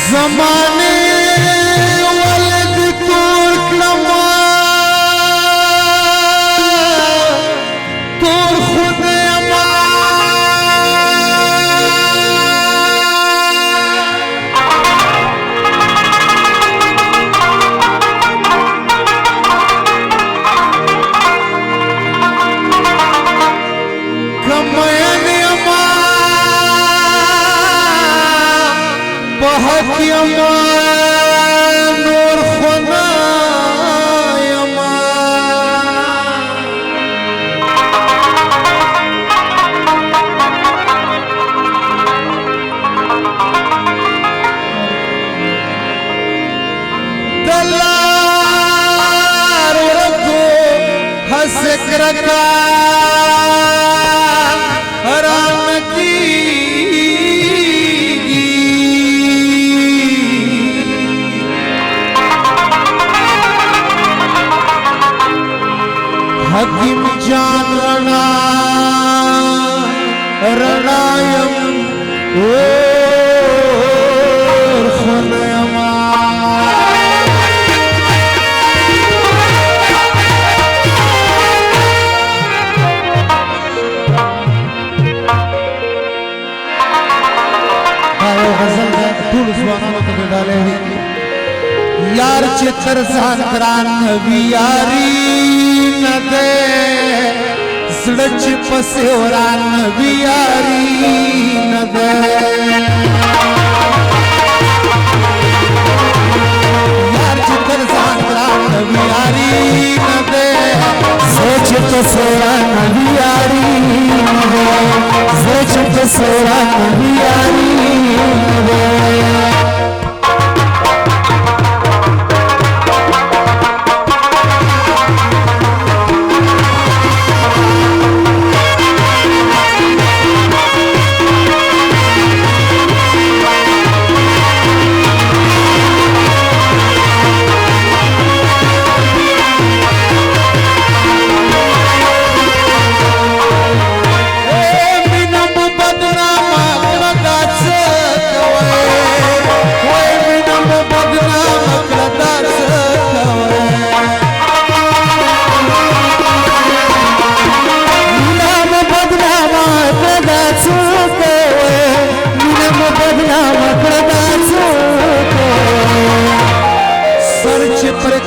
जमाने वलद तोर क्रमा तोर खुद अमा कमयन अमा बहकी अमा नूर खुदा अमा दलार रखो हसक्रका हराम की हकीम जान रणा रणायम ओ खुनयमा गजल फूल सुहाना तो डाले यार चित्र सांकरान वियारी न दे सड़च पसेवरान वियारी न दे यार चित्र सांकरान वियारी न दे सच पसेवरान वियारी न दे सच पसेवरान वियारी न दे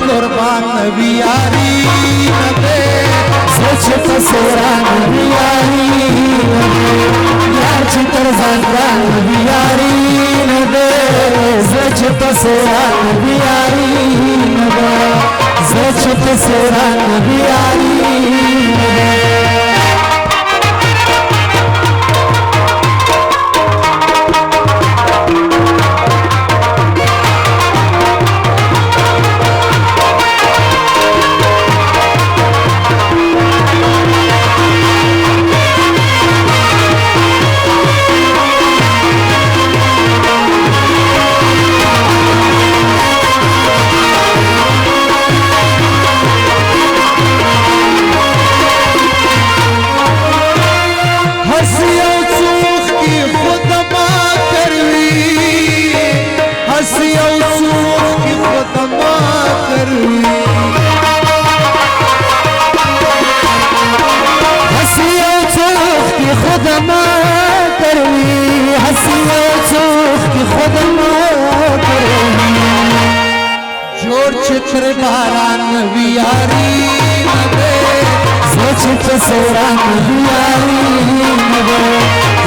कुर्बान वियारी न दे सच पसेरान वियारी न दे यार चित्र सांकरान वियारी न दे सच पसेरान वियारी न दे सच पसेरान वियारी न दे चित्र बारान वियारी न दे सच पसेरान वियारी न दे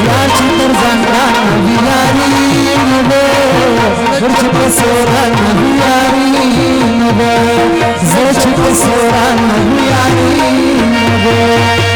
यार चित्र सांकरान वियारी न दे सच पसेरान वियारी न दे सच पसेरान वियारी न दे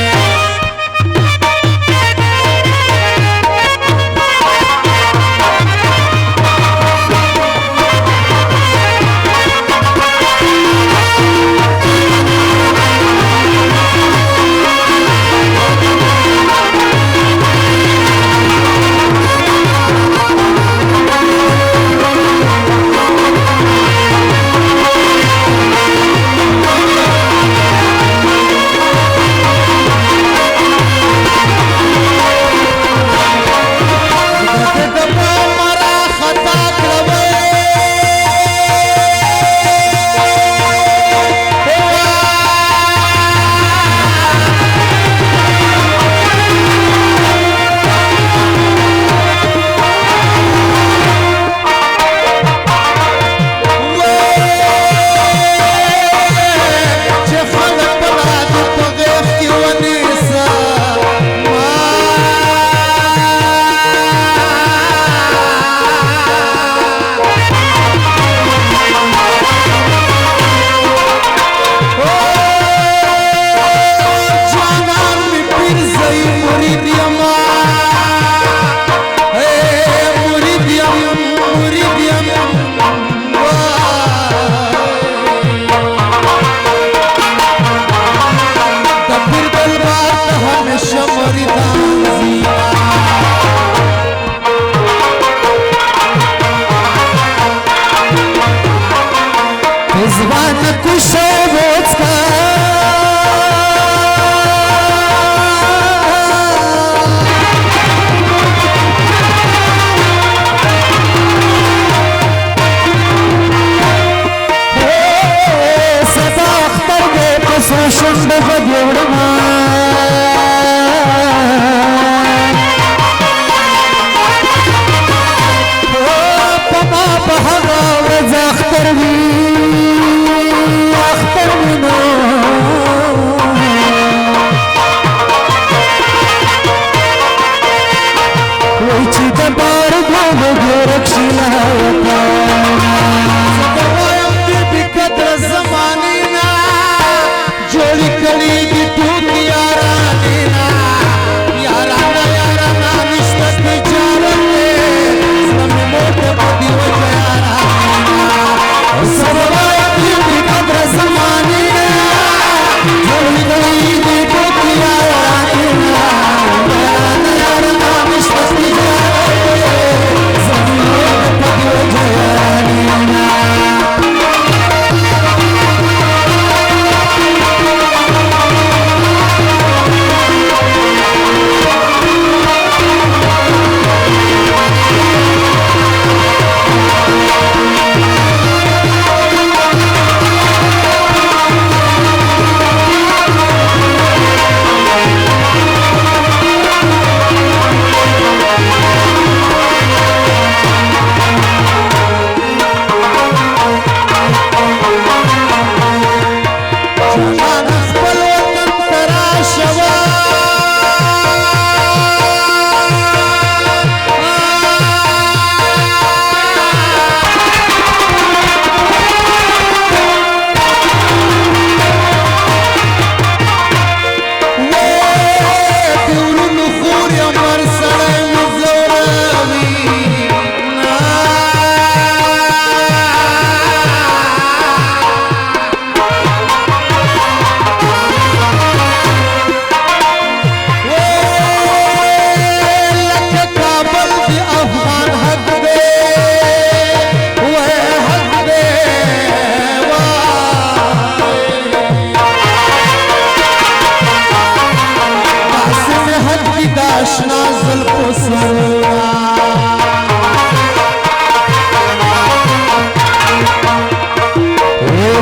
داشنا زلفو سرورا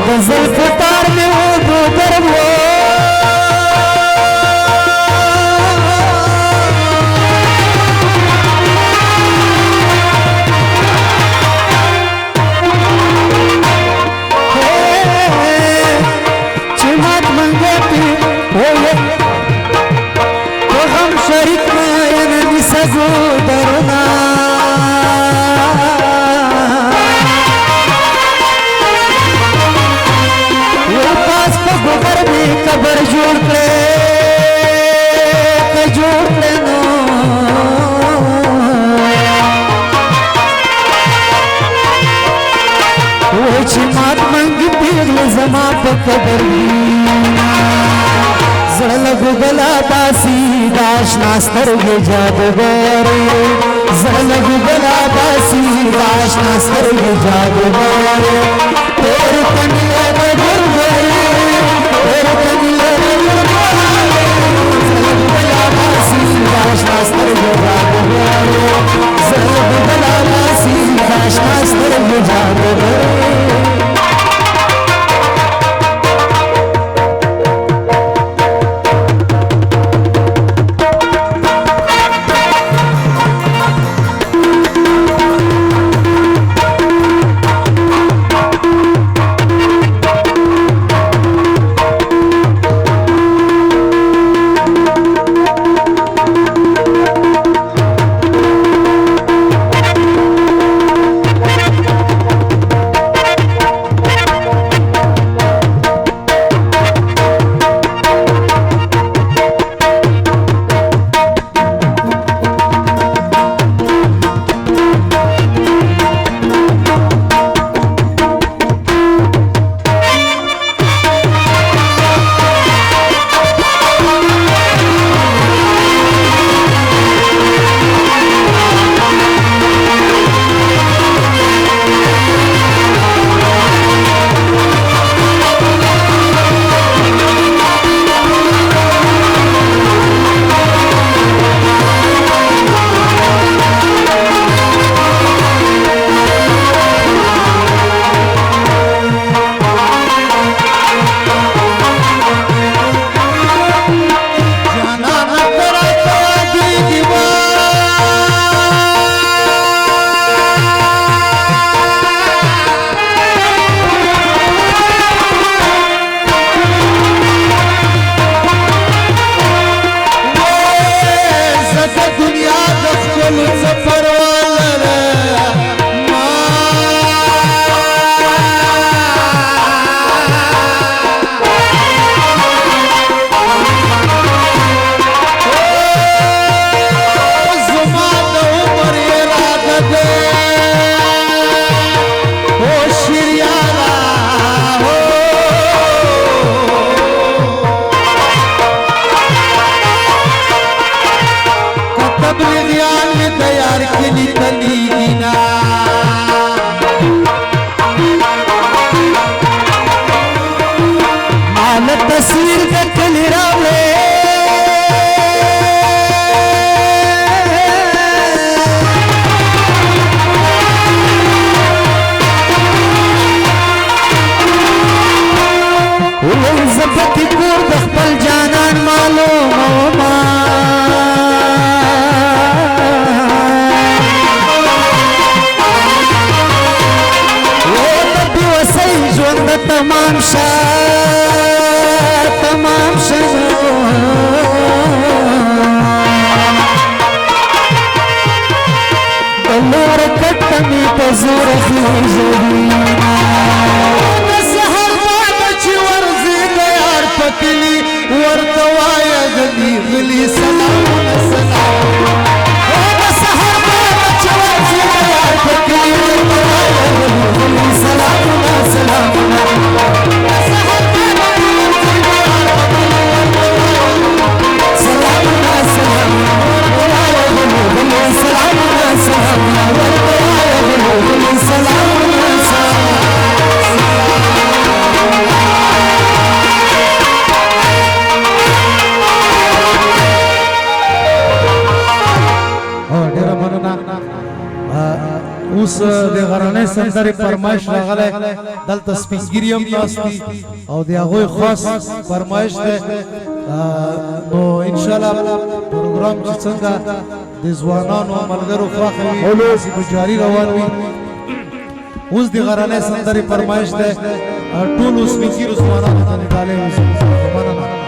د زلفو تار میں وہ دو درو چمات منگوتی تو غم شریک میں نمی سگو درنا खबर जोड़ ले नो वो चिमात मंगी पीगल जमा पकबर जड़ गुगला बासी दाश नास्तर ये जादूगर जड़ गुगला बासी दाश नास्तर ये जादूगर तेरे कन्या बदल गए तस्वीर देखली रावले जबकि कोर दखपल जानन मालूम वो तभी वसई जोंद तमाम नूर कटमी पजूर खीजरीना सहर बाद चिवर ज़ियार पकली वर्तवाया गली गली सलाम सलाम सहर बाद चिवर ज़ियार पकली वर्तवाया गली गली सलाम सलाम सलाम اوس د غرانې سندرې فرمایش راغلی دلته سپینګیري هم ناست دي او د هغوی خاص فرمایش دی نو انشاءالله پروګرام چې څنګه د ځوانانو ملګرو خوښه وي داسې به جاري روان وي اوس د غرانې سندرې فرمایش دی ټولو سپینګیرو ځوانانو ته دې ډالۍ وشي مننه